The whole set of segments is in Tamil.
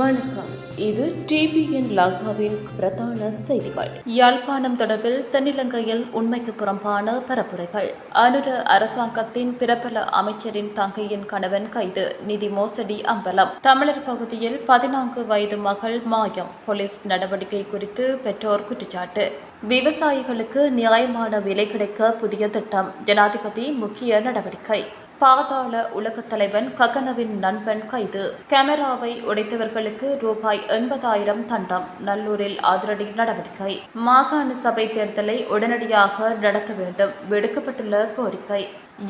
வணக்கம். இது TBN லங்காவின் பிரதான செய்திகள். யாழ்ப்பாணம் தொடர்பில் தென்னிலங்கையில் உண்மைக்கு புறம்பான பரப்புரைகள். அனுர அரசாங்கத்தின் பிரபல அமைச்சரின் தங்கையின் கணவன் கைது. நிதி மோசடி அம்பலம். தமிழர் பகுதியில் 14 வயது மகள் மாயம். போலீஸ் நடவடிக்கை குறித்து பெற்றோர் குற்றச்சாட்டு. விவசாயிகளுக்கு நியாயமான விலை கிடைக்க புதிய திட்டம். ஜனாதிபதி முக்கிய நடவடிக்கை. பாதாள உலகத் தலைவன் ககனவின் நண்பன் கைது. கேமராவை உடைத்தவர்களுக்கு ரூபாய் 80,000 தண்டம். நல்லூரில் அதிரடி நடவடிக்கை. மாகாண சபை தேர்தலை உடனடியாக நடத்த வேண்டும். விடுக்கப்பட்டுள்ள கோரிக்கை.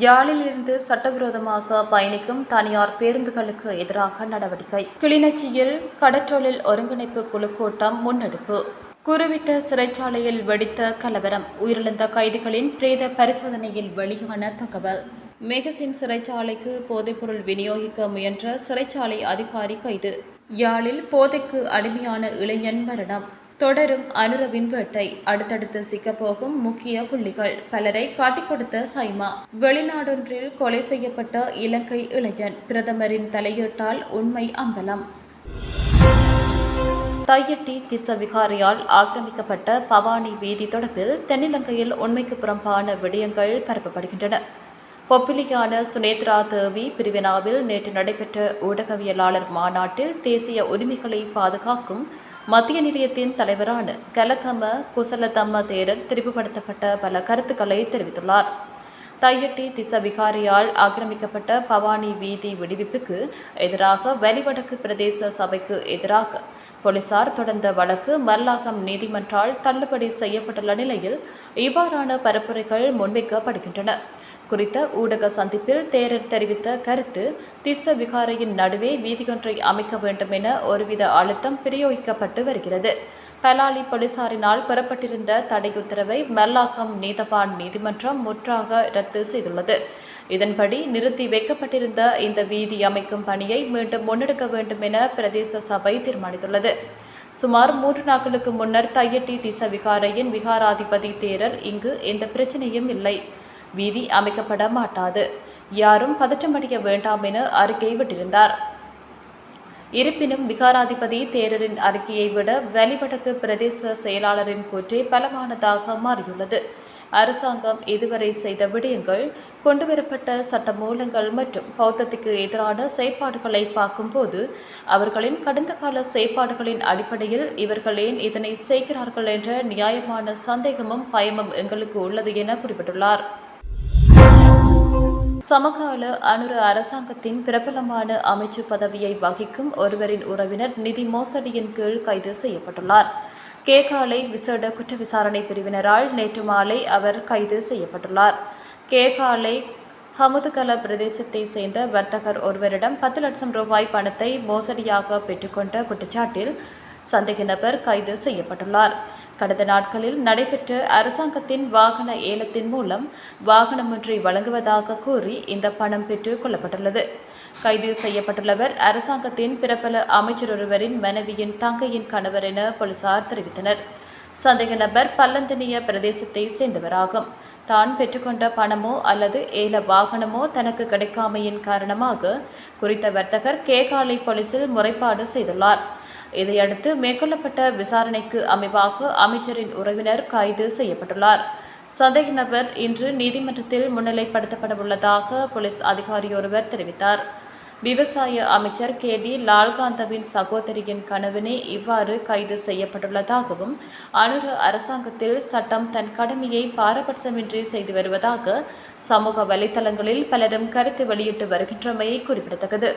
யாழிலிருந்து சட்டவிரோதமாக பயணிக்கும் தனியார் பேருந்துகளுக்கு எதிராக நடவடிக்கை. கிளிநொச்சியில் கடற்றொழில் ஒருங்கிணைப்பு குழு கூட்டம் முன்னெடுப்பு. குருவிட்ட சிறைச்சாலையில் வெடித்த கலவரம். உயிரிழந்த கைதிகளின் பிரேத பரிசோதனையில் வெளியான தகவல். மேகசின் சிறைச்சாலைக்கு போதைப்பொருள் விநியோகிக்க முயன்ற சிறைச்சாலை அதிகாரி கைது. யாழில் போதைக்கு அடிமையான இளைஞன் மரணம். தொடரும் அனுரவின் வேட்டை. அடுத்தடுத்து சிக்கப்போகும் முக்கிய புள்ளிகள். பலரை காட்டிக் கொடுத்த சைமா. வெளிநாடொன்றில் கொலை செய்யப்பட்ட இலங்கை இளைஞன். பிரதமரின் தலையீட்டால் உண்மை அம்பலம். தையட்டி திஸ்ஸ விகாரையால் ஆக்கிரமிக்கப்பட்ட பவானி வீதி தொடர்பில் தென்னிலங்கையில் உண்மைக்கு புறம்பான விடயங்கள் பரப்பப்படுகின்றன. பொப்பிலியான சுனேத்ரா தேவி பிரிவினாவில் நேற்று நடைபெற்ற ஊடகவியலாளர் மாநாட்டில் தேசிய உரிமைகளை பாதுகாக்கும் மத்திய நிலையத்தின் தலைவரான கலகம குசலதம்ம தேரர் தெரிவுபடுத்தப்பட்ட பல கருத்துக்களை தெரிவித்துள்ளார். தையட்டி திஸ்ஸ விகாரையால் ஆக்கிரமிக்கப்பட்ட பவானி வீதி விடுவிப்புக்கு எதிராக வெளிவடக்கு பிரதேச சபைக்கு எதிராக போலீசார் தொடர்ந்த வழக்கு மல்லாகம் நீதிமன்றால் தள்ளுபடி செய்யப்பட்டுள்ள நிலையில் இவ்வாறான பரப்புரைகள் முன்வைக்கப்படுகின்றன. குறித்த ஊடக சந்திப்பில் தேரர் தெரிவித்த கருத்து, திஸ்ஸ விகாரையின் நடுவே வீதியொன்றை அமைக்க வேண்டும் என ஒருவித அழுத்தம் பிரயோகிக்கப்பட்டு வருகிறது. பலாலி போலீசாரினால் பெறப்பட்டிருந்த தடை உத்தரவை மல்லாகம் நீதவான் நீதிமன்றம் முற்றாக ரத்து செய்துள்ளது. இதன்படி நிறுத்தி வைக்கப்பட்டிருந்த இந்த வீதி அமைக்கும் பணியை மீண்டும் முன்னெடுக்க வேண்டும் என பிரதேச சபை தீர்மானித்துள்ளது. சுமார் 3 நாட்களுக்கு முன்னர் தையட்டி திஸ்ஸ விகாரையின் விகாராதிபதி தேரர் இங்கு எந்த பிரச்சனையும் இல்லை, வீதி அமைக்கப்பட மாட்டாது, யாரும் பதற்றமடைய வேண்டாம் என அறிக்கை விட்டிருந்தார். இருப்பினும் விகாராதிபதி தேரரின் அறிக்கையை விட வெளிவடக்கு பிரதேச செயலாளரின் கூற்றே பலமானதாக மாறியுள்ளது. அரசாங்கம் இதுவரை செய்த விடயங்கள், கொண்டுவரப்பட்ட சட்டமூலங்கள் மற்றும் பௌத்தத்துக்கு எதிரான செயற்பாடுகளை பார்க்கும்போது அவர்களின் கடந்த கால செயற்பாடுகளின் அடிப்படையில் இவர்கள் ஏன் இதனை செய்கிறார்கள் என்ற நியாயமான சந்தேகமும் பயமும் எங்களுக்கு உள்ளது என குறிப்பிட்டுள்ளார். சமகால அனுர அரசாங்கத்தின் பிரபலமான அமைச்சு பதவியை வகிக்கும் ஒருவரின் உறவினர் நிதி மோசடியின் கீழ் கைது செய்யப்பட்டுள்ளார். கேகாலை விசேட குற்ற விசாரணை பிரிவினரால் நேற்று மாலை அவர் கைது செய்யப்பட்டுள்ளார். கேகாலை ஹமுதுகல பிரதேசத்தை சேர்ந்த வர்த்தகர் ஒருவரிடம் 10 லட்சம் ரூபாய் பணத்தை மோசடியாக பெற்றுக்கொண்ட குற்றச்சாட்டில் சந்தேக நபர் கைது செய்யப்பட்டுள்ளார். கடந்த நாட்களில் நடைபெற்ற அரசாங்கத்தின் வாகன ஏலத்தின் மூலம் வாகனம் ஒன்றை வழங்குவதாக கூறி இந்த பணம் பெற்றுக் கொள்ளப்பட்டுள்ளது. கைது செய்யப்பட்டுள்ளவர் அரசாங்கத்தின் பிரபல அமைச்சர் ஒருவரின் மனைவியின் தங்கையின் கணவர் என போலீசார் தெரிவித்தனர். சந்தேக நபர் பல்லந்தனிய பிரதேசத்தை சேர்ந்தவராகும். தான் பெற்றுக்கொண்ட பணமோ அல்லது ஏல வாகனமோ தனக்கு கிடைக்காமையின் காரணமாக குறித்த வர்த்தகர் கேகாலை போலீசில் முறைப்பாடு செய்துள்ளார். இதையடுத்து மேற்கொள்ளப்பட்ட விசாரணைக்கு அமைவாக அமைச்சரின் உறவினர் கைது செய்யப்பட்டுள்ளார். சந்தேக நபர் இன்று நீதிமன்றத்தில் முன்னிலைப்படுத்தப்பட உள்ளதாக போலீஸ் அதிகாரியொருவர் தெரிவித்தார். விவசாய அமைச்சர் KD லால்காந்தவின் சகோதரியின் கணவனே இவ்வாறு கைது செய்யப்பட்டுள்ளதாகவும் அனுர அரசாங்கத்தில் சட்டம் தன் கடமையை பாரபட்சமின்றி செய்து வருவதாக சமூக வலைதளங்களில் பலரும் கருத்து வெளியிட்டு வருகின்றமை குறிப்பிடத்தக்கது.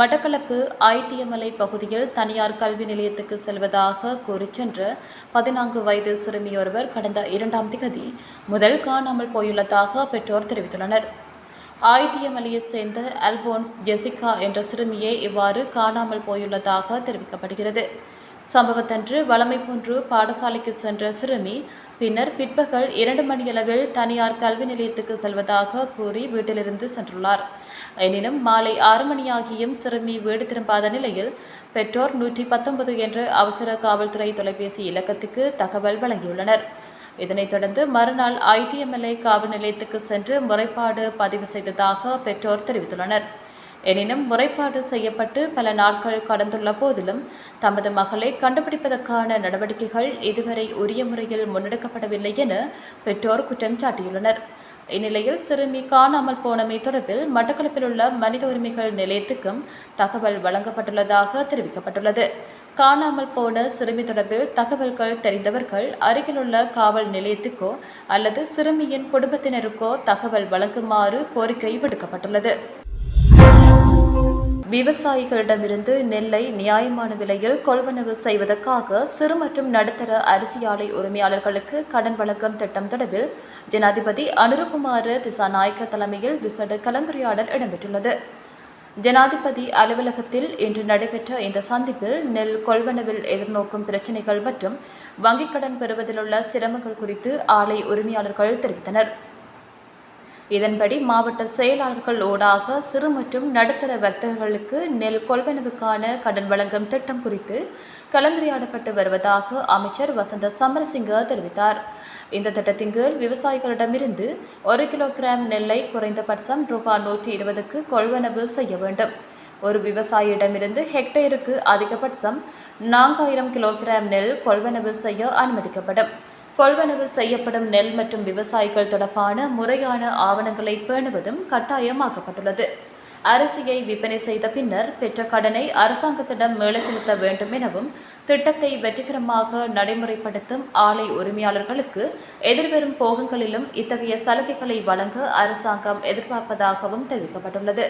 மட்டக்களப்பு ஐத்தியமலை பகுதியில் தனியார் கல்வி நிலையத்துக்கு செல்வதாக கூறிச் சென்ற 14 வயது சிறுமியொருவர் கடந்த 2ஆம் திகதி முதல் காணாமல் போயுள்ளதாக பெற்றோர் தெரிவித்துள்ளனர். ஐத்தியமலையைச் சேர்ந்த அல்போன்ஸ் ஜெசிகா என்ற சிறுமியே இவ்வாறு காணாமல் போயுள்ளதாக தெரிவிக்கப்படுகிறது. சம்பவத்தன்று வழமை போன்று பாடசாலைக்கு சென்ற சிறுமி பின்னர் பிற்பகல் 2 மணியளவில் தனியார் கல்வி நிலையத்துக்கு செல்வதாக கூறி வீட்டிலிருந்து சென்றுள்ளார். எனினும் மாலை 6 மணியாகியும் சிறுமி வீடு திரும்பாத நிலையில் பெற்றோர் 119 என்ற அவசர காவல்துறை தொலைபேசி இலக்கத்துக்கு தகவல் வழங்கியுள்ளனர். இதனைத் தொடர்ந்து மறுநாள் ஐடிஎம்எல்ஏ காவல் நிலையத்துக்கு சென்று முறைப்பாடு பதிவு செய்ததாக பெற்றோர் தெரிவித்துள்ளனர். எனினும் முறைப்பாடு செய்யப்பட்டு பல நாட்கள் கடந்துள்ள போதிலும் தமது மகளை கண்டுபிடிப்பதற்கான நடவடிக்கைகள் இதுவரை உரிய முறையில் முன்னெடுக்கப்படவில்லை என பெற்றோர் குற்றம் சாட்டியுள்ளனர். இந்நிலையில் சிறுமி காணாமல் போனமை தொடர்பில் மட்டக்களப்பில் உள்ள மனித உரிமைகள் நிலையத்துக்கும் தகவல் வழங்கப்பட்டுள்ளதாக தெரிவிக்கப்பட்டுள்ளது. காணாமல் போன சிறுமி தொடர்பில் தகவல்கள் தெரிந்தவர்கள் அருகிலுள்ள காவல் நிலையத்துக்கோ அல்லது சிறுமியின் குடும்பத்தினருக்கோ தகவல் வழங்குமாறு கோரிக்கை விடுக்கப்பட்டுள்ளது. விவசாயிகளிடமிருந்து நெல்லை நியாயமான விலையில் கொள்வனவு செய்வதற்காக சிறு மற்றும் நடுத்தர அரிசி ஆலை உரிமையாளர்களுக்கு கடன் வழங்கும் திட்டம் தொடர்பில் ஜனாதிபதி அனுரகுமார திசாநாயக்க தலைமையில் விசேட கலந்துரையாடல் இடம்பெற்றுள்ளது. ஜனாதிபதி அலுவலகத்தில் இன்று நடைபெற்ற இந்த சந்திப்பில் நெல் கொள்வனவில் எதிர்நோக்கும் பிரச்சினைகள் மற்றும் வங்கிக் கடன் பெறுவதிலுள்ள சிரமங்கள் குறித்து ஆலை உரிமையாளர்கள் தெரிவித்தனர். இதன்படி மாவட்ட செயலாளர்கள் ஊடாக சிறு மற்றும் நடுத்தர வர்த்தகர்களுக்கு நெல் கொள்வனவுக்கான கடன் வழங்கும் திட்டம் குறித்து கலந்துரையாடப்பட்டு வருவதாக அமைச்சர் வசந்த சமரசிங்க தெரிவித்தார். இந்த திட்டத்தின் கீழ் விவசாயிகளிடமிருந்து 1 கிலோகிராம் நெல்லை குறைந்தபட்சம் ரூபாய் 120க்கு கொள்வனவு செய்ய வேண்டும். ஒரு விவசாயியிடமிருந்து ஹெக்டேருக்கு அதிகபட்சம் 4000 கிலோகிராம் நெல் கொள்வனவு செய்ய அனுமதிக்கப்படும். கொள்வனவு செய்யப்படும் நெல் மற்றும் விவசாயிகள் தொடர்பான முறையான ஆவணங்களை பேணுவதும் கட்டாயமாக்கப்பட்டுள்ளது. அரிசியை விற்பனை செய்த பின்னர் பெற்ற கடனை அரசாங்கத்திடம் மீளச் செலுத்த வேண்டும் எனவும் திட்டத்தை வெற்றிகரமாக நடைமுறைப்படுத்தும் ஆலை உரிமையாளர்களுக்கு எதிர்வரும் போகங்களிலும் இத்தகைய சலுகைகளை வழங்க அரசாங்கம் எதிர்பார்ப்பதாகவும் தெரிவிக்கப்பட்டுள்ளது.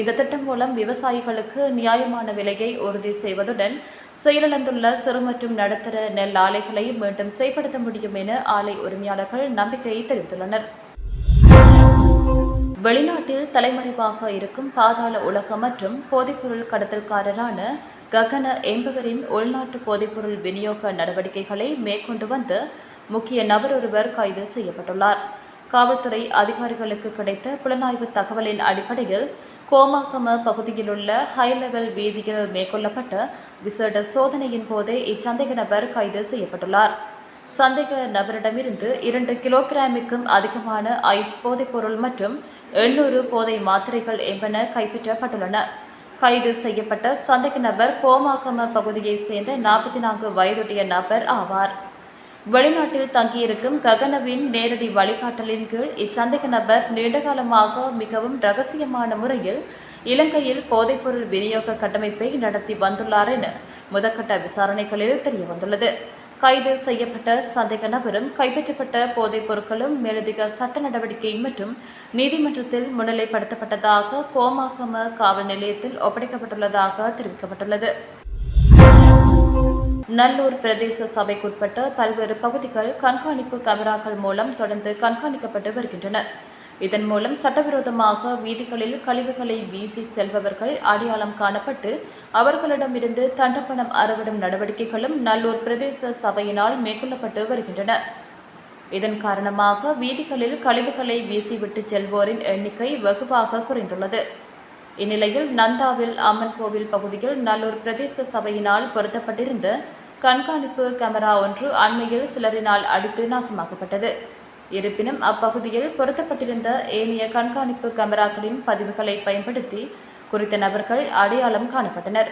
இந்த திட்டம் மூலம் விவசாயிகளுக்கு நியாயமான விலையை உறுதி செய்வதுடன் செயலிழந்துள்ள சிறு மற்றும் நடுத்தர நெல் ஆலைகளை மீண்டும் செயல்படுத்த முடியும் என ஆலை உரிமையாளர்கள் நம்பிக்கை தெரிவித்துள்ளனர். வெளிநாட்டில் தலைமறைவாக இருக்கும் பாதாள உலகம் மற்றும் போதைப்பொருள் கடத்தல்காரரான ககன என்பவரின் உள்நாட்டு போதைப்பொருள் விநியோக நடவடிக்கைகளை மேற்கொண்டு வந்த முக்கிய நபர் ஒருவர் கைது செய்யப்பட்டுள்ளார். காவல்துறை அதிகாரிகளுக்கு கிடைத்த புலனாய்வு தகவலின் அடிப்படையில் கோமாகம பகுதியிலுள்ள ஹை லெவல் வீதியில் மேற்கொள்ளப்பட்ட விசேட சோதனையின் போதே இச்சந்தேக நபர் கைது செய்யப்பட்டுள்ளார். சந்தேக நபரிடமிருந்து 2 கிலோகிராமுக்கும் அதிகமான ஐஸ் போதைப்பொருள் மற்றும் 800 போதை மாத்திரைகள் என்பன கைப்பற்றப்பட்டுள்ளன. கைது செய்யப்பட்ட சந்தேக நபர் கோமாகம பகுதியைச் சேர்ந்த 44 வயதுடைய நபர் ஆவார். வெளிநாட்டில் தங்கியிருக்கும் ககனவின் நேரடி வழிகாட்டலின் கீழ் இச்சந்தேக நபர் நீண்டகாலமாக மிகவும் இரகசியமான முறையில் இலங்கையில் போதைப்பொருள் விநியோக கட்டமைப்பை நடத்தி வந்துள்ளார் என முதற்கட்ட விசாரணைகளில் தெரியவந்துள்ளது. கைது செய்யப்பட்ட சந்தேக நபரும் கைப்பற்றப்பட்ட போதைப் பொருட்களும் மேலதிக சட்ட நடவடிக்கை மற்றும் நீதிமன்றத்தில் முன்னிலைப்படுத்தப்பட்டதாக கோமாகம காவல் நிலையத்தில் ஒப்படைக்கப்பட்டுள்ளதாக தெரிவிக்கப்பட்டுள்ளது. நல்லூர் பிரதேச சபைக்குட்பட்ட பல்வேறு பகுதிகள் கண்காணிப்பு கேமராக்கள் மூலம் தொடர்ந்து கண்காணிக்கப்பட்டு வருகின்றன. இதன் மூலம் சட்டவிரோதமாக வீதிகளில் கழிவுகளை வீசி செல்பவர்கள் அடையாளம் காணப்பட்டு அவர்களிடமிருந்து தண்டப்பணம் அறவிடும் நடவடிக்கைகளும் நல்லூர் பிரதேச சபையினால் மேற்கொள்ளப்பட்டு வருகின்றன. இதன் காரணமாக வீதிகளில் கழிவுகளை வீசிவிட்டு செல்வோரின் எண்ணிக்கை வெகுவாக குறைந்துள்ளது. இந்நிலையில் நந்தாவில் அம்மன் கோவில் பகுதியில் நல்லூர் பிரதேச சபையினால் பொருத்தப்பட்டிருந்த கண்காணிப்பு கேமரா ஒன்று அண்மையில் சிலரினால் அடித்து நாசமாக்கப்பட்டது. இருப்பினும் அப்பகுதியில் பொருத்தப்பட்டிருந்த ஏனைய கண்காணிப்பு கேமராக்களின் பதிவுகளை பயன்படுத்தி குறித்த நபர்கள் அடையாளம் காணப்பட்டனர்.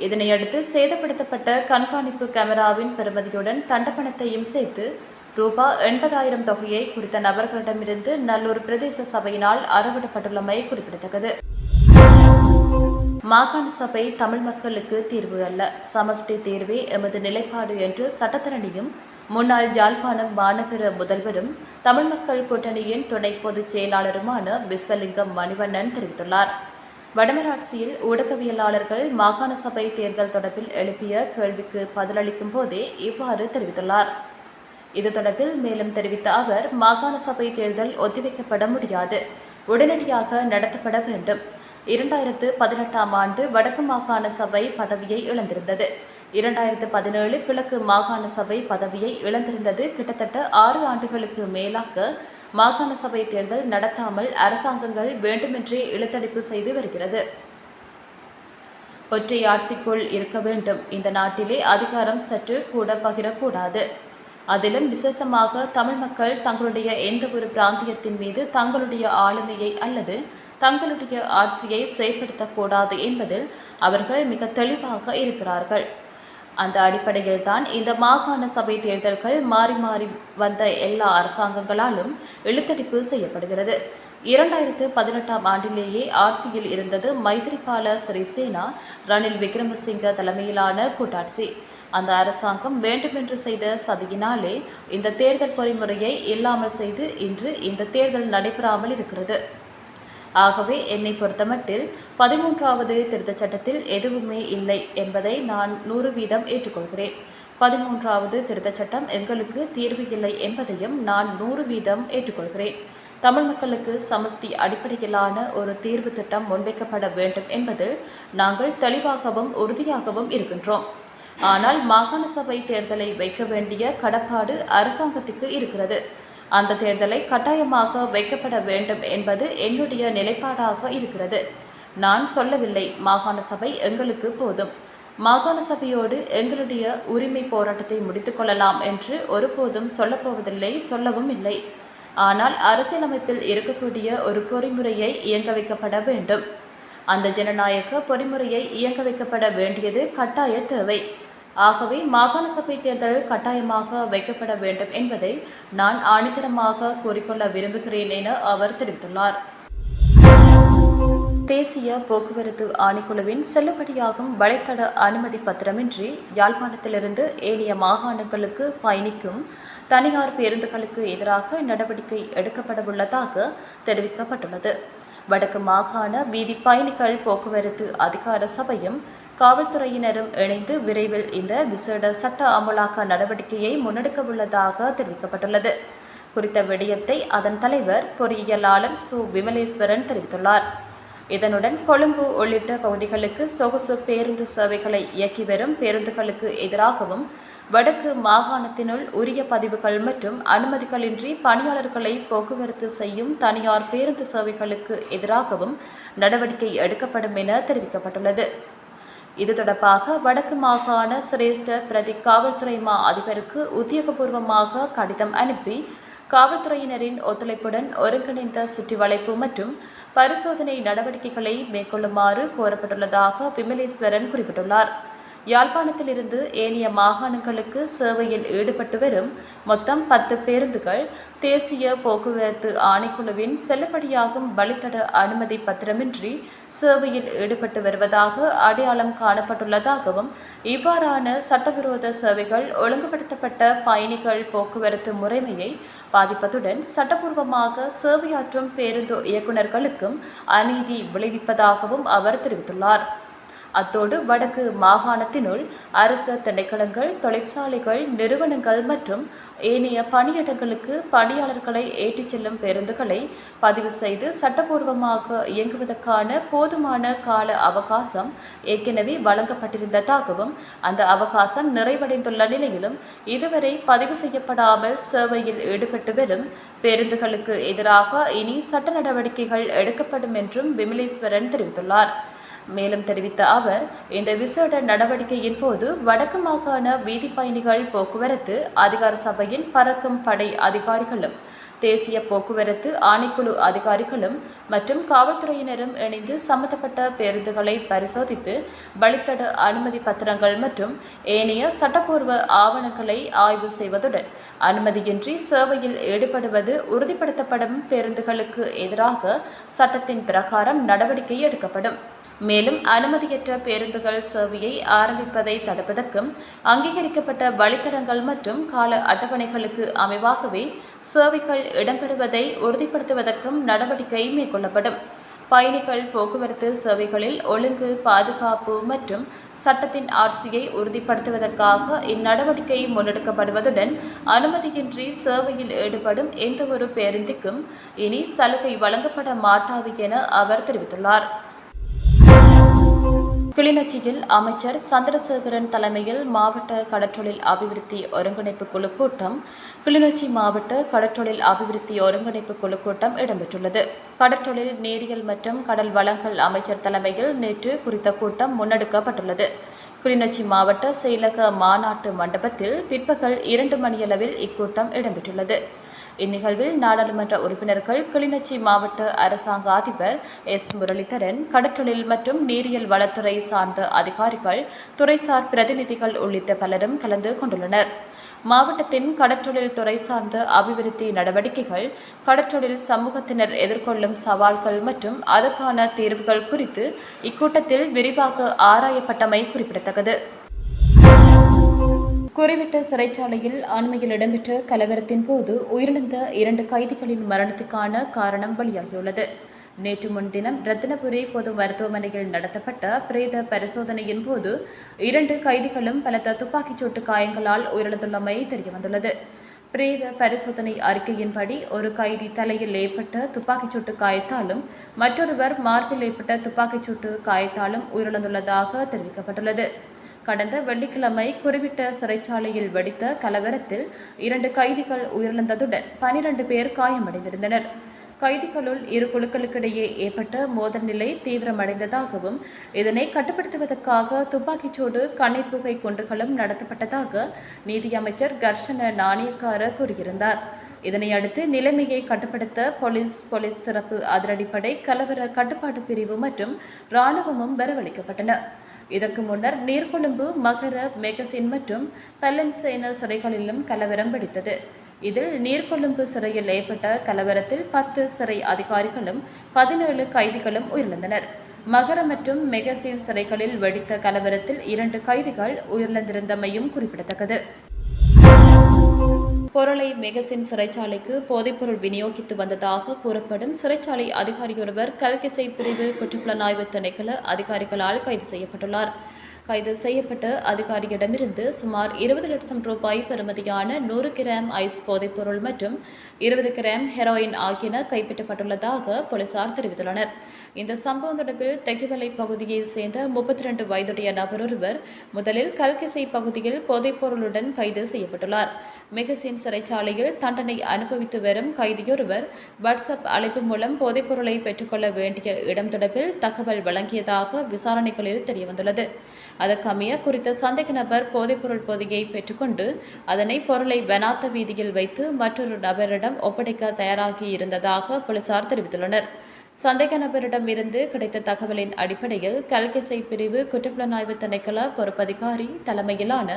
இதனையடுத்து சேதப்படுத்தப்பட்ட கண்காணிப்பு கேமராவின் பெறுமதியுடன் தண்டப்பணத்தையும் சேர்த்து ரூபாய் 80,000 தொகையை குறித்த நபர்களிடமிருந்து நல்லூர் பிரதேச சபையினால் அறவிடப்பட்டுள்ளமை குறிப்பிடத்தக்கது. மாகாண சபை தமிழ் மக்களுக்கு தீர்வு அல்ல, சமஷ்டி தீர்வே எமது நிலைப்பாடு என்று சட்டத்தரணியும் முன்னாள் யாழ்ப்பாணம் மாநகர முதல்வரும் தமிழ் மக்கள் கூட்டணியின் துணை பொதுச் செயலாளருமான விஸ்வலிங்கம் மணிவண்ணன் தெரிவித்துள்ளார். வடமராட்சியில் ஊடகவியலாளர்கள் மாகாண சபை தேர்தல் தொடர்பில் எழுப்பிய கேள்விக்கு பதிலளிக்கும் போதே இவ்வாறு தெரிவித்துள்ளார். இது தொடர்பில் மேலும் தெரிவித்த அவர், மாகாண சபை தேர்தல் ஒத்திவைக்கப்பட முடியாது, உடனடியாக நடத்தப்பட வேண்டும். 2018ஆம் ஆண்டு வடக்கு மாகாண சபை பதவியை இழந்திருந்தது. 2017 கிழக்கு மாகாண சபை பதவியை இழந்திருந்தது. கிட்டத்தட்ட 6 ஆண்டுகளுக்கு மேலாக மாகாண சபை தேர்தல் நடத்தாமல் அரசாங்கங்கள் வேண்டுமென்றே இழுத்தடிப்பு செய்து வருகிறது. ஒற்றை ஆட்சிக்குள் இருக்க வேண்டும். இந்த நாட்டிலே அதிகாரம் சற்று கூட பகிரக்கூடாது. அதிலும் விசேஷமாக தமிழ் மக்கள் தங்களுடைய எந்த ஒரு பிராந்தியத்தின் மீது தங்களுடைய ஆளுமையை அல்லது தங்களுடைய ஆட்சியை செயல்படுத்தக்கூடாது என்பதில் அவர்கள் மிக தெளிவாக இருக்கிறார்கள். அந்த அடிப்படையில் தான் இந்த மாகாண சபை தேர்தல்கள் மாறி மாறி வந்த எல்லா அரசாங்கங்களாலும் இழுத்தடிப்பு செய்யப்படுகிறது. 2018 ஆண்டிலேயே ஆட்சியில் இருந்தது மைத்திரிபால சிறிசேனா, ரணில் விக்ரமசிங்க தலைமையிலான கூட்டாட்சி. அந்த அரசாங்கம் வேண்டுமென்று செய்த சதியினாலே இந்த தேர்தல் பொறிமுறையை இல்லாமல் செய்து இன்று இந்த தேர்தல் நடைபெறாமல் இருக்கிறது. ஆகவே என்னை பொறுத்தமட்டில் 13வது திருத்தச் சட்டத்தில் எதுவுமே இல்லை என்பதை நான் 100% ஏற்றுக்கொள்கிறேன். 13வது திருத்தச் சட்டம் எங்களுக்கு தீர்வு இல்லை என்பதையும் நான் 100% ஏற்றுக்கொள்கிறேன். தமிழ் மக்களுக்கு சமஷ்டி அடிப்படையிலான ஒரு தீர்வு திட்டம் முன்வைக்கப்பட வேண்டும் என்பதில் நாங்கள் தெளிவாகவும் உறுதியாகவும் இருக்கின்றோம். ஆனால் மாகாண சபை தேர்தலை வைக்க வேண்டிய கடப்பாடு அரசாங்கத்துக்கு இருக்கிறது. அந்த தேர்தலை கட்டாயமாக வைக்கப்பட வேண்டும் என்பது என்னுடைய நிலைப்பாடாக இருக்கிறது. நான் சொல்லவில்லை மாகாண சபை எங்களுக்கு போதும், மாகாண சபையோடு எங்களுடைய உரிமை போராட்டத்தை முடித்துக் கொள்ளலாம் என்று ஒருபோதும் சொல்லப்போவதில்லை, சொல்லவும் இல்லை. ஆனால் அரசியலமைப்பில் இருக்கக்கூடிய ஒரு பொறிமுறையை இயங்க வைக்கப்பட வேண்டும். அந்த ஜனநாயக பொறிமுறையை இயங்க வைக்கப்பட வேண்டியது கட்டாய தேவை. ஆகவே மாகாண சபை தேர்தல் கட்டாயமாக வைக்கப்பட வேண்டும் என்பதை நான் ஆணித்தரமாக கூறிக்கொள்ள விரும்புகிறேன் என அவர் தெரிவித்துள்ளார். தேசிய போக்குவரத்து ஆணைக்குழுவின் செல்லுபடியாகும் வழித்தட அனுமதி பத்திரமின்றி யாழ்ப்பாணத்திலிருந்து ஏனைய மாகாணங்களுக்கு பயணிக்கும் தனியார் பேருந்துகளுக்கு எதிராக நடவடிக்கை எடுக்கப்படவுள்ளதாக தெரிவிக்கப்பட்டுள்ளது. வடக்கு மாகாண வீதி பயணிகள் போக்குவரத்து அதிகார சபையும் காவல்துறையினரும் இணைந்து விரைவில் இந்த விசேட சட்ட அமலாக்க நடவடிக்கையை முன்னெடுக்கவுள்ளதாக தெரிவிக்கப்பட்டுள்ளது. குறித்த விடயத்தை அதன் தலைவர் பொறியியலாளர் சு. விமலேஸ்வரன் தெரிவித்துள்ளார். இதனுடன் கொழும்பு உள்ளிட்ட பகுதிகளுக்கு சொகுசு பேருந்து சேவைகளை இயக்கி வரும் பேருந்துகளுக்கு எதிராகவும் வடக்கு மாகாணத்தினுள் உரிய பதிவுகள் மற்றும் அனுமதிகளின்றி பணியாளர்களை போக்குவரத்து செய்யும் தனியார் பேருந்து சேவைகளுக்கு எதிராகவும் நடவடிக்கை எடுக்கப்படும் என தெரிவிக்கப்பட்டுள்ளது. இது தொடர்பாக வடக்கு மாகாண சிரேஷ்ட பிரதி காவல்துறை மா அதிபருக்கு உத்தியோகபூர்வமாக கடிதம் அனுப்பி காவல்துறையினரின் ஒத்துழைப்புடன் ஒருங்கிணைந்த சுற்றிவளைப்பு மற்றும் பரிசோதனை நடவடிக்கைகளை மேற்கொள்ளுமாறு கோரப்பட்டுள்ளதாக விமலேஸ்வரன் குறிப்பிட்டுள்ளார். யாழ்ப்பாணத்திலிருந்து ஏனைய மாகாணங்களுக்கு சேவையில் ஈடுபட்டு வரும் மொத்தம் 10 பேருந்துகள் தேசிய போக்குவரத்து ஆணைக்குழுவின் செல்லுபடியாகும் வழித்தட அனுமதி பத்திரமின்றி சேவையில் ஈடுபட்டு வருவதாக அடையாளம் காணப்பட்டுள்ளதாகவும் இவ்வாறான சட்டவிரோத சேவைகள் ஒழுங்குபடுத்தப்பட்ட பயணிகள் போக்குவரத்து முறைமையை பாதிப்பதுடன் சட்டப்பூர்வமாக சேவையாற்றும் பேருந்து இயக்குநர்களுக்கும் அநீதி விளைவிப்பதாகவும் அவர் தெரிவித்துள்ளார். அத்தோடு வடக்கு மாகாணத்தினுள் அரச திணைக்களங்கள், தொழிற்சாலைகள், நிறுவனங்கள் மற்றும் ஏனைய பணியிடங்களுக்கு பணியாளர்களை ஏற்றிச் செல்லும் பேருந்துகளை பதிவு செய்து சட்டப்பூர்வமாக இயங்குவதற்கான போதுமான கால அவகாசம் ஏற்கனவே வழங்கப்பட்டிருந்ததாகவும் அந்த அவகாசம் நிறைவடைந்துள்ள நிலையிலும் இதுவரை பதிவு செய்யப்படாமல் சேவையில் ஈடுபட்டு வரும் பேருந்துகளுக்கு எதிராக இனி சட்ட நடவடிக்கைகள் எடுக்கப்படும் என்றும் விமலேஸ்வரன் தெரிவித்துள்ளார். மேலும் தெரிவித்த அவர், இந்த விசேட நடவடிக்கையின் போது வடக்கு மாகாண வீதி பயணிகள் போக்குவரத்து அதிகார சபையின் பறக்கும் படை அதிகாரிகளும் தேசிய போக்குவரத்து ஆணைக்குழு அதிகாரிகளும் மற்றும் காவல்துறையினரும் இணைந்து சம்பந்தப்பட்ட பேருந்துகளை பரிசோதித்து வழித்தட அனுமதி பத்திரங்கள் மற்றும் ஏனைய சட்டப்பூர்வ ஆவணங்களை ஆய்வு செய்வதுடன் அனுமதியின்றி சேவையில் ஈடுபடுவது உறுதிப்படுத்தப்படும் பேருந்துகளுக்கு எதிராக சட்டத்தின் பிரகாரம் நடவடிக்கை எடுக்கப்படும். மேலும் அனுமதியற்ற பேருந்துகள் சேவையை ஆரம்பிப்பதை தடுப்பதற்கும் அங்கீகரிக்கப்பட்ட வழித்தடங்கள் மற்றும் கால அட்டவணைகளுக்கு அமைவாகவே சேவைகள் இடம்பெறுவதை உறுதிப்படுத்துவதற்கும் நடவடிக்கை மேற்கொள்ளப்படும். பயணிகள் போக்குவரத்து சேவைகளில் ஒழுங்கு, பாதுகாப்பு மற்றும் சட்டத்தின் ஆட்சியை உறுதிப்படுத்துவதற்காக இந்நடவடிக்கை முன்னெடுக்கப்படுவதுடன் அனுமதியின்றி சேவையில் ஈடுபடும் எந்தவொரு பேருந்துக்கும் இனி சலுகை வழங்கப்பட மாட்டாது என அவர் தெரிவித்துள்ளார். கிளிநொச்சியில் அமைச்சர் சந்திரசேகரன் தலைமையில் மாவட்ட கடற்றொழில் அபிவிருத்தி ஒருங்கிணைப்பு குழு கூட்டம் கிளிநொச்சி மாவட்ட கடற்றொழில் அபிவிருத்தி ஒருங்கிணைப்பு குழு கூட்டம் இடம்பெற்றுள்ளது. கடற்றொழில், நீரியல் மற்றும் கடல் வளங்கள் அமைச்சர் தலைமையில் நேற்று குறித்த கூட்டம் முன்னெடுக்கப்பட்டுள்ளது. கிளிநொச்சி மாவட்ட செயலக மாநாட்டு மண்டபத்தில் பிற்பகல் 2 மணியளவில் இக்கூட்டம் இடம்பெற்றுள்ளது. இந்நிகழ்வில் நாடாளுமன்ற உறுப்பினர்கள் கிளிநொச்சி மாவட்ட அரசாங்க அதிபர் எஸ் முரளிதரன், கடற்றொழில் மற்றும் நீரியல் வளத்துறை சார்ந்த அதிகாரிகள், துறைசார் பிரதிநிதிகள் உள்ளிட்ட பலரும் கலந்து கொண்டுள்ளனர். மாவட்டத்தின் கடற்றொழில் துறை சார்ந்த அபிவிருத்தி நடவடிக்கைகள், கடற்றொழில் சமூகத்தினர் எதிர்கொள்ளும் சவால்கள் மற்றும் அதற்கான தீர்வுகள் குறித்து இக்கூட்டத்தில் விரிவாக ஆராயப்பட்டமை குறிப்பிடத்தக்கது. குறிப்பிட்ட சிறைச்சாலையில் அண்மையில் இடம்பெற்ற கலவரத்தின் போது உயிரிழந்த 2 கைதிகளின் மரணத்துக்கான காரணம் வெளியாகியுள்ளது. நேற்று முன்தினம் ரத்தினபுரி பொது மருத்துவமனையில் நடத்தப்பட்ட பிரேத பரிசோதனையின் போது 2 கைதிகளும் பலத்த துப்பாக்கிச்சூட்டு காயங்களால் உயிரிழந்துள்ளமை தெரியவந்துள்ளது. பிரேத பரிசோதனை அறிக்கையின்படி ஒரு கைதி தலையில் ஏற்பட்ட துப்பாக்கிச்சூட்டு காயத்தாலும் மற்றொருவர் மார்பில் ஏற்பட்ட துப்பாக்கிச்சூட்டு காயத்தாலும் உயிரிழந்துள்ளதாக தெரிவிக்கப்பட்டுள்ளது. கடந்த வெள்ளிக்கிழமை குறிப்பிட்ட சிறைச்சாலையில் வெடித்த கலவரத்தில் 2 கைதிகள் உயிரிழந்ததுடன் 12 பேர் காயமடைந்திருந்தனர். கைதிகளுள் 2 குழுக்களுக்கிடையே ஏற்பட்ட மோதல் நிலை தீவிரமடைந்ததாகவும் இதனை கட்டுப்படுத்துவதற்காக துப்பாக்கிச்சூடு, கண்ணீர் புகை குண்டுகளும் நடத்தப்பட்டதாக நீதியமைச்சர் கர்ஷன நாணயக்கார கூறியிருந்தார். இதனையடுத்து நிலைமையை கட்டுப்படுத்த போலீஸ் சிறப்பு அதிரடிப்படை, கலவர கட்டுப்பாட்டு பிரிவு மற்றும் இராணுவமும் வரவழைக்கப்பட்டன. இதற்கு முன்னர் நீர்கொழும்பு, மகர, மெகசின் மற்றும் பல்லன்சேன சிறைகளிலும் கலவரம் வெடித்தது. இதில் நீர்கொழும்பு சிறையில் ஏற்பட்ட கலவரத்தில் 10 சிறை அதிகாரிகளும் 17 கைதிகளும் உயிரிழந்தனர். மகர மற்றும் மெகசின் சிறைகளில் வெடித்த கலவரத்தில் 2 கைதிகள் உயிரிழந்திருந்தமையும் குறிப்பிடத்தக்கது. பொருளை மெகசின் சிறைச்சாலைக்கு போதைப்பொருள் விநியோகித்து வந்ததாக கூறப்படும் சிறைச்சாலை அதிகாரியொருவர் கல்கிசை பிரிவு குற்றப்புலனாய்வு திணைக்கள அதிகாரிகளால் கைது செய்யப்பட்டுள்ளார். கைது செய்யப்பட்ட அதிகாரியிடமிருந்து சுமார் 20 லட்சம் ரூபாய் பெறுமதியான 100 கிராம் ஐஸ் போதைப்பொருள் மற்றும் 20 கிராம் ஹெரோயின் ஆகியன கைப்பற்றப்பட்டுள்ளதாக போலீசார் தெரிவித்துள்ளனர். இந்த சம்பவம் தொடர்பில் தெகிவலை பகுதியைச் சேர்ந்த 32 வயதுடைய நபர் ஒருவர் முதலில் கல்கிசை பகுதியில் போதைப்பொருளுடன் கைது செய்யப்பட்டுள்ளார். மெகசின் சிறைச்சாலையில் தண்டனை அனுபவித்து வரும் கைதியொருவர் வாட்ஸ்அப் அழைப்பு மூலம் போதைப்பொருளை பெற்றுக்கொள்ள வேண்டிய இடம் தொடர்பில் தகவல் வழங்கியதாக விசாரணைகளில் தெரியவந்துள்ளது. அதற்கமைய குறித்த சந்தேக நபர் போதைப்பொருள் பொதியை பெற்றுக்கொண்டு அதனை பொருளை வனாத்த வீதியில் வைத்து மற்றொரு நபரிடம் ஒப்படைக்க தயாராகி இருந்ததாக போலீசார் தெரிவித்துள்ளனர். சந்தேக நபரிடம் இருந்து கிடைத்த தகவலின் அடிப்படையில் கல்கிசை பிரிவு குற்றப்புலனாய்வு திணைக்கள பொறுப்பதிகாரி தலைமையிலான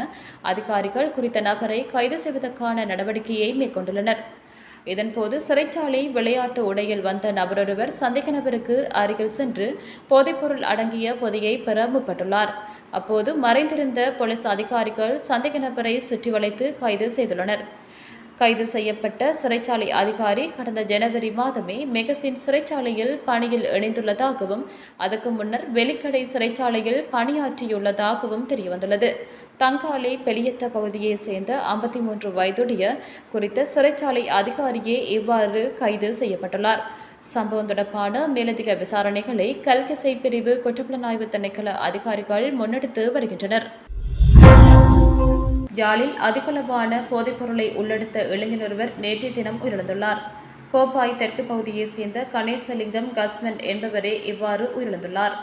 அதிகாரிகள் குறித்த நபரை கைது செய்வதற்கான நடவடிக்கையை மேற்கொண்டுள்ளனர். இதன்போது சிறைச்சாலை விளையாட்டு உடையில் வந்த நபரொருவர் சந்தேக நபருக்கு அருகில் சென்று போதைப்பொருள் அடங்கிய பொதியை பெற முற்பட்டுள்ளார். அப்போது மறைந்திருந்த போலீஸ் அதிகாரிகள் சந்தேக நபரை சுற்றி வளைத்து கைது செய்துள்ளனர். கைது செய்யப்பட்ட சிறைச்சாலை அதிகாரி கடந்த ஜனவரி மாதமே மெகசின் சிறைச்சாலையில் பணியில் இணைந்துள்ளதாகவும் அதற்கு முன்னர் வெலிக்கடை சிறைச்சாலையில் பணியாற்றியுள்ளதாகவும் தெரியவந்துள்ளது. தங்காலை பெலியத்த பகுதியைச் சேர்ந்த 53 வயதுடைய குறித்த சிறைச்சாலை அதிகாரியே இவ்வாறு கைது செய்யப்பட்டுள்ளார். சம்பவம் தொடர்பான மேலதிக விசாரணைகளை கல்கிசை பிரிவு குற்றப்புலனாய்வு திணைக்கள அதிகாரிகள் முன்னெடுத்து வருகின்றனர். யாழில் அதிகளவான போதைப்பொருளை உள்ளெடுத்த இளைஞர் ஒருவர் நேற்றைய தினம் உயிரிழந்துள்ளார். கோப்பாய் தெற்கு பகுதியைச் சேர்ந்த கணேசலிங்கம் கஸ்மன் என்பவரே இவ்வாறு உயிரிழந்துள்ளார்.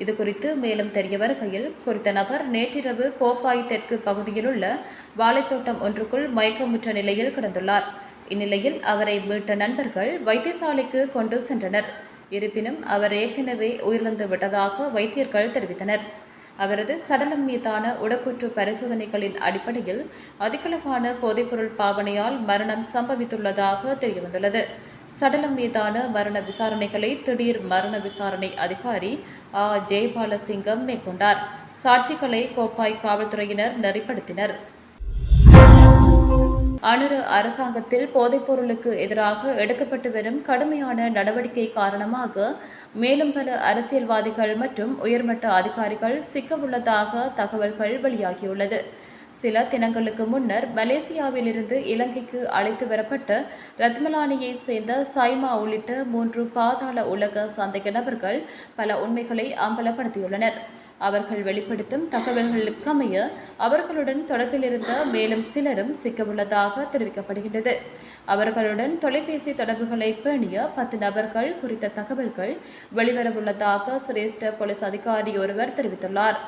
இதுகுறித்து மேலும் தெரிய வருகையில் குறித்த நபர் நேற்றிரவு கோப்பாய் தெற்கு பகுதியிலுள்ள வாழைத்தோட்டம் ஒன்றுக்குள் மயக்கமுற்ற நிலையில் கிடந்துள்ளார். இந்நிலையில் அவரை மீட்ட நண்பர்கள் வைத்தியசாலைக்கு கொண்டு சென்றனர். இருப்பினும் அவர் ஏற்கனவே உயிரிழந்து விட்டதாக வைத்தியர்கள் தெரிவித்தனர். அவரது சடலம் மீதான உடற்கூற்று பரிசோதனைகளின் அடிப்படையில் அதிகளவான போதைப்பொருள் பாவனையால் மரணம் சம்பவித்துள்ளதாக தெரியவந்துள்ளது. சடலம் மீதான மரண விசாரணைகளை திடீர் மரண விசாரணை அதிகாரி ஜெயபாலசிங்கம் மேற்கொண்டார். சாட்சிகளை கோப்பாய் காவல்துறையினர் நெறிப்படுத்தினர். அனுர அரசாங்கத்தில் போதைப்பொருளுக்கு எதிராக எடுக்கப்பட்டு வரும் கடுமையான நடவடிக்கை காரணமாக மேலும் பல அரசியல்வாதிகள் மற்றும் உயர்மட்ட அதிகாரிகள் சிக்கவுள்ளதாக தகவல்கள் வெளியாகியுள்ளது. சில தினங்களுக்கு முன்னர் மலேசியாவிலிருந்து இலங்கைக்கு அழைத்து வரப்பட்ட ரத்மலானியைச் சேர்ந்த சைமா உள்ளிட்ட 3 பாதாள உலக சந்தேக நபர்கள் பல உண்மைகளை அம்பலப்படுத்தியுள்ளனர். அவர்கள் வெளிப்படுத்தும் தகவல்களுக்கமைய அவர்களுடன் தொடர்பில் இருந்த மேலும் சிலரும் சிக்கவுள்ளதாக தெரிவிக்கப்படுகின்றது. அவர்களுடன் தொலைபேசி தொடர்புகளை பேணிய 10 நபர்கள் குறித்த தகவல்கள் வெளிவரவுள்ளதாக சிரேஷ்ட போலீஸ் அதிகாரி ஒருவர் தெரிவித்துள்ளார்.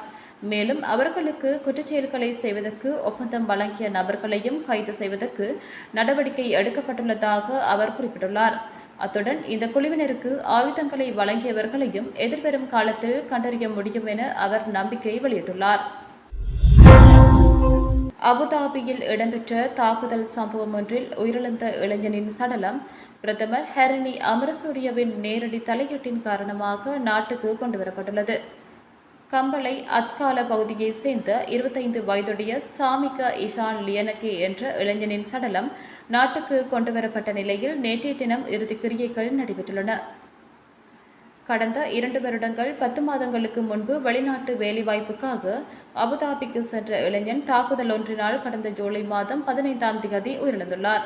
மேலும் அவர்களுக்கு குற்றச்செயல்களை செய்வதற்கு ஒப்பந்தம் வழங்கிய நபர்களையும் கைது செய்வதற்கு நடவடிக்கை எடுக்கப்பட்டுள்ளதாக அவர் குறிப்பிட்டுள்ளார். அத்துடன் இந்த குழுவினருக்கு ஆயுதங்களை வழங்கியவர்களையும் எதிர்வரும் காலத்தில் கண்டறிய முடியும் என அவர் நம்பிக்கை வெளியிட்டுள்ளார். அபுதாபியில் இடம்பெற்ற தாக்குதல் சம்பவம் ஒன்றில் உயிரிழந்த இளைஞனின் சடலம் பிரதமர் ஹரினி அமரசூரியவின் நேரடி தலையீட்டின் காரணமாக நாட்டுக்கு கொண்டுவரப்பட்டுள்ளது. கம்பளை அத்கால பகுதியைச் சேர்ந்த 25 வயதுடைய சாமிக இஷான் லியனகே என்ற இளைஞனின் சடலம் நாட்டுக்கு கொண்டுவரப்பட்ட நிலையில் நேற்றைய தினம் இறுதிக் கிரியைகள் நடைபெற்றுள்ளன. கடந்த 2 வருடங்கள் 10 மாதங்களுக்கு முன்பு வெளிநாட்டு வேலைவாய்ப்புக்காக அபுதாபிக்கு சென்ற இளைஞன் தாக்குதல் ஒன்றினால் கடந்த ஜூலை மாதம் 15ஆம் தேதி உயிரிழந்துள்ளார்.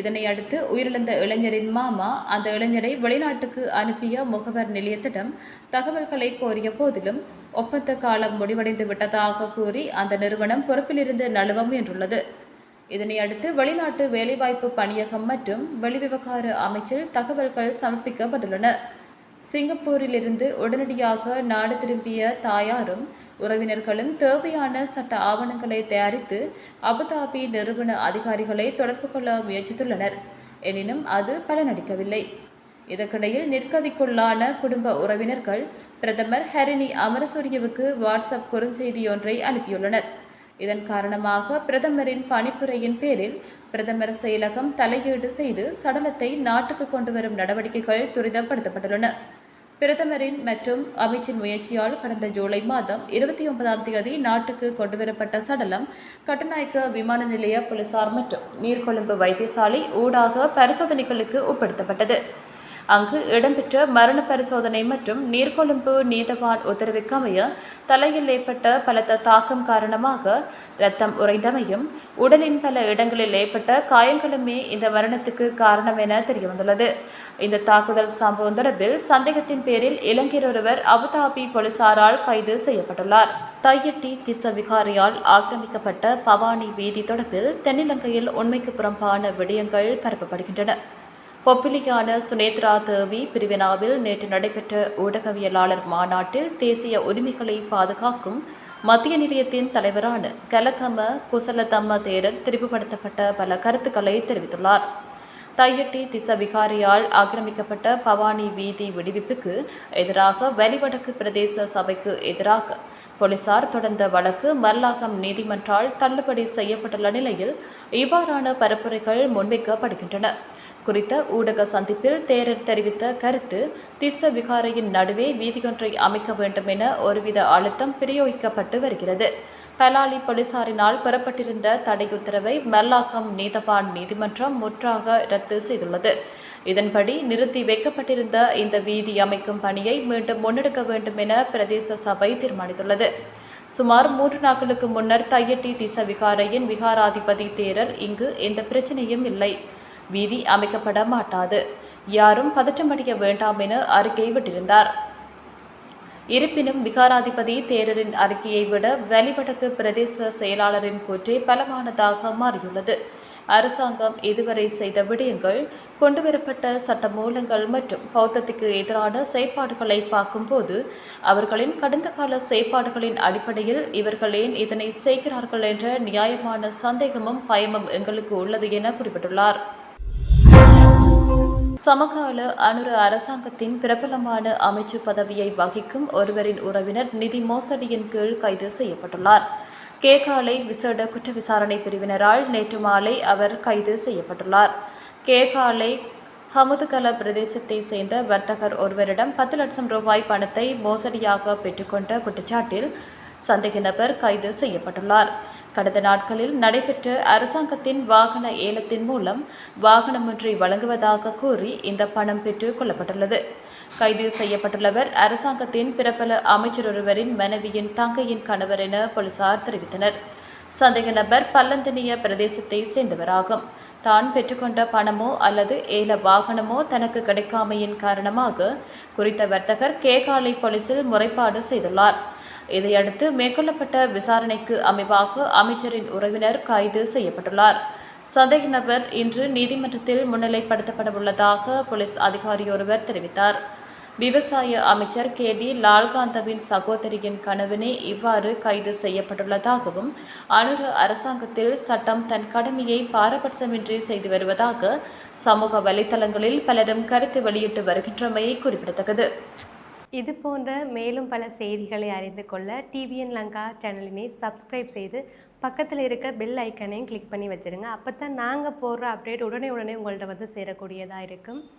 இதனையடுத்து உயிரிழந்த இளைஞரின் மாமா அந்த இளைஞரை வெளிநாட்டுக்கு அனுப்பிய முகவர் நிலையத்திடம் தகவல்களை கோரிய போதிலும் ஒப்பந்த காலம் முடிவடைந்து விட்டதாக கூறி அந்த நிறுவனம் பொறுப்பிலிருந்து நழுவ முயன்றுள்ளது. இதனையடுத்து வெளிநாட்டு வேலைவாய்ப்பு பணியகம் மற்றும் வெளிவிவகார அமைச்சில் தகவல்கள் சமர்ப்பிக்கப்பட்டுள்ளன. சிங்கப்பூரிலிருந்து உடனடியாக நாடு திரும்பிய தாயாரும் உறவினர்களும் தேவையான சட்ட ஆவணங்களை தயாரித்து அபுதாபி நிறுவன அதிகாரிகளை தொடர்பு கொள்ள முயற்சித்துள்ளனர். எனினும் அது பலனளிக்கவில்லை. இதற்கிடையில் நிர்கதிக்குள்ளான குடும்ப உறவினர்கள் பிரதமர் ஹரினி அமரசூரியவுக்கு வாட்ஸ்அப் குறுஞ்செய்தியொன்றை அனுப்பியுள்ளனர். இதன் காரணமாக பிரதமரின் பணிப்புரையின் பேரில் பிரதமர் செயலகம் தலையீடு செய்து சடலத்தை நாட்டுக்கு கொண்டுவரும் நடவடிக்கைகள் துரிதப்படுத்தப்பட்டுள்ளன. பிரதமரின் மற்றும் அமைச்சின் முயற்சியால் கடந்த ஜூலை மாதம் 29ஆம் தேதி நாட்டுக்கு கொண்டுவரப்பட்ட சடலம் கட்டுநாயக்க விமான நிலைய போலீசார் மற்றும் நீர்கொழும்பு வைத்தியசாலை ஊடாக பரிசோதனைகளுக்கு உட்படுத்தப்பட்டது. அங்கு இடம்பெற்ற மரண பரிசோதனை மற்றும் நீர்கொழும்பு நீதவான் உத்தரவுக்கமைய தலையில் ஏற்பட்ட பலத்த தாக்கம் காரணமாக இரத்தம் உறைந்தமையும் உடலின் பல இடங்களில் ஏற்பட்ட காயங்களுமே இந்த மரணத்துக்கு காரணம் என தெரியவந்துள்ளது. இந்த தாக்குதல் சம்பவம் தொடர்பில் சந்தேகத்தின் பேரில் இளைஞர் ஒருவர் அபுதாபி போலீசாரால் கைது செய்யப்பட்டுள்ளார். தையிட்டி திஸ்ஸ விகாரியால் ஆக்கிரமிக்கப்பட்ட பவானி வீதி தொடர்பில் தென்னிலங்கையில் உண்மைக்கு புறம்பான விடயங்கள் பரப்பப்படுகின்றன. பொப்பிலியான சுனேத்ரா தேவி பிரிவினாவில் நேற்று நடைபெற்ற ஊடகவியலாளர் மாநாட்டில் தேசிய உரிமைகளை பாதுகாக்கும் மத்திய நிலையத்தின் தலைவரான கலகம குசலதம்ம தேரர் தெரிவுபடுத்தப்பட்ட பல கருத்துக்களை தெரிவித்துள்ளார். தையிட்டி திஸ்ஸ விகாரியால் ஆக்கிரமிக்கப்பட்ட பவானி வீதி விடுவிப்புக்கு எதிராக வெளிவடக்கு பிரதேச சபைக்கு எதிராக போலீசார் தொடர்ந்த வழக்கு மல்லாகம் நீதிமன்றால் தள்ளுபடி செய்யப்பட்டுள்ள நிலையில் இவ்வாறான பரப்புரைகள் முன்வைக்கப்படுகின்றன. குறித்த ஊடக சந்திப்பில் தேரர் தெரிவித்த கருத்து திஸ்ஸ விகாரையின் நடுவே வீதியொன்றை அமைக்க வேண்டும் என ஒருவித அழுத்தம் பிரயோகிக்கப்பட்டு வருகிறது. பலாலி போலீசாரினால் பெறப்பட்டிருந்த தடை உத்தரவை மல்லாகம் நீதவான் நீதிமன்றம் முற்றாக ரத்து செய்துள்ளது. இதன்படி நிறுத்தி வைக்கப்பட்டிருந்த இந்த வீதி அமைக்கும் பணியை மீண்டும் முன்னெடுக்க வேண்டும் என பிரதேச சபை தீர்மானித்துள்ளது. சுமார் 3 நாட்களுக்கு முன்னர் தையிட்டி திஸ்ஸ விகாரையின் விகாராதிபதி தேரர் இங்கு எந்த பிரச்சனையும் இல்லை, வீதி அமைக்கப்பட மாட்டாது, யாரும் பதற்றமடைய வேண்டாம் என அறிக்கை விட்டிருந்தார். இருப்பினும் விகாராதிபதி தேரரின் அறிக்கையை விட வெளிவடக்கு பிரதேச செயலாளரின் கூற்றே பலமானதாக மாறியுள்ளது. அரசாங்கம் இதுவரை செய்த விடயங்கள், கொண்டுவரப்பட்ட சட்டமூலங்கள் மற்றும் பௌத்தத்துக்கு எதிரான செயற்பாடுகளை பார்க்கும்போது அவர்களின் கடந்த கால செயற்பாடுகளின் அடிப்படையில் இவர்கள் ஏன் இதனை செய்கிறார்கள் என்ற நியாயமான சந்தேகமும் பயமும் எங்களுக்கு உள்ளது என குறிப்பிட்டுள்ளார். சமகால அனுர அரசாங்கத்தின் பிரபலமான அமைச்சு பதவியை வகிக்கும் ஒருவரின் உறவினர் நிதி மோசடியின் கீழ் கைது செய்யப்பட்டுள்ளார். கேகாலை விசேட குற்ற விசாரணை பிரிவினரால் நேற்று மாலை அவர் கைது செய்யப்பட்டுள்ளார். கேகாலை ஹமுதுகல பிரதேசத்தை சேர்ந்த வர்த்தகர் ஒருவரிடம் 10 லட்சம் ரூபாய் பணத்தை மோசடியாக பெற்றுக்கொண்ட குற்றச்சாட்டில் சந்தேக நபர் கைது செய்யப்பட்டுள்ளார். கடந்த நாட்களில் நடைபெற்ற அரசாங்கத்தின் வாகன ஏலத்தின் மூலம் வாகனம் ஒன்றை வழங்குவதாக கூறி இந்த பணம் பெற்றுக் கொள்ளப்பட்டுள்ளது. கைது செய்யப்பட்டுள்ளவர் அரசாங்கத்தின் பிரபல அமைச்சர் ஒருவரின் மனைவியின் தங்கையின் கணவர் என போலீசார் தெரிவித்தனர். சந்தேக நபர் பல்லந்தனிய பிரதேசத்தை சேர்ந்தவராகும். தான் பெற்றுக்கொண்ட பணமோ அல்லது ஏல வாகனமோ தனக்கு கிடைக்காமையின் காரணமாக குறித்த வர்த்தகர் கேகாலை போலீசில் முறைப்பாடு செய்துள்ளார். இதையடுத்து மேற்கொள்ளப்பட்ட விசாரணைக்கு அமைவாக அமைச்சரின் உறவினர் கைது செய்யப்பட்டுள்ளார். சந்தேக நபர் இன்று நீதிமன்றத்தில் முன்னிலைப்படுத்தப்பட உள்ளதாக போலீஸ் அதிகாரி ஒருவர் தெரிவித்தார். விவசாய அமைச்சர் KD லால்காந்தவின் சகோதரியின் கணவனே இவ்வாறு கைது செய்யப்பட்டுள்ளதாகவும் அனுர அரசாங்கத்தில் சட்டம் தன் கடமையை பாரபட்சமின்றி செய்து வருவதாக சமூக வலைதளங்களில் பலரும் கருத்து வெளியிட்டு வருகின்றமை குறிப்பிடத்தக்கது. இது போன்ற மேலும் பல செய்திகளை அறிந்து கொள்ள TBN லங்கா சேனலினை சப்ஸ்கிரைப் செய்து பக்கத்தில் இருக்க பெல் ஐக்கனையும் கிளிக் பண்ணி வச்சுருங்க. அப்போ தான் நாங்கள் போடுற அப்டேட் உடனே உங்கள்கிட்ட வந்து சேரக்கூடியதாக இருக்கும்.